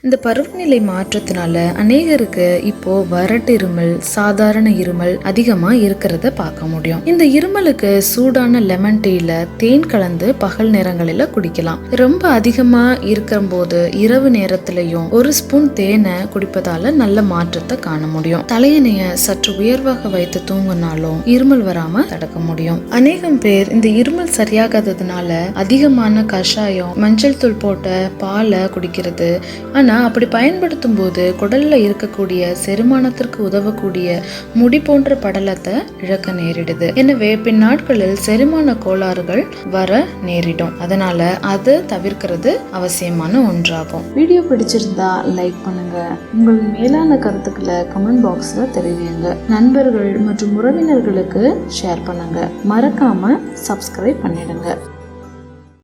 இந்த பருவநிலை மாற்றத்தினால அநேகருக்கு இப்போ வறட்டு இருமல், சாதாரண இருமல் அதிகமா இருக்கிறத பார்க்க முடியும். இந்த இருமலுக்கு சூடான லெமன் டீல தேன் கலந்து பகல் நேரங்களில குடிக்கலாம். ரொம்ப அதிகமா இருக்கும் போது இரவு நேரத்திலையும் ஒரு ஸ்பூன் தேனை குடிப்பதால நல்ல மாற்றத்தை காண முடியும். தலையணைய சற்று உயர்வாக வைத்து தூங்கினாலும் இருமல் வராம தடுக்க முடியும். அநேகம் பேர் இந்த இருமல் சரியாகாததுனால அதிகமான கஷாயம், மஞ்சள் தூள் போட்ட பாலை குடிக்கிறது. அப்படி பயன்படுத்தும் போது குடல்ல இருக்கக்கூடிய செரிமானத்திற்கு உதவக்கூடிய முடி போன்ற படலத்தை இழக்க நேரிடுது. எனவே பின்னாட்களில் செரிமான கோளாறுகள் வர நேரிடும். அதனால அதை தவிர்க்கிறது அவசியமான ஒன்றாகும். வீடியோ பிடிச்சிருந்தா லைக் பண்ணுங்க. உங்கள் மேலான கருத்துக்களை கமெண்ட் பாக்ஸ்ல தெரிவிங்க. நண்பர்கள் மற்றும் உறவினர்களுக்கு ஷேர் பண்ணுங்க. மறக்காம சப்ஸ்கிரைப் பண்ணிடுங்க.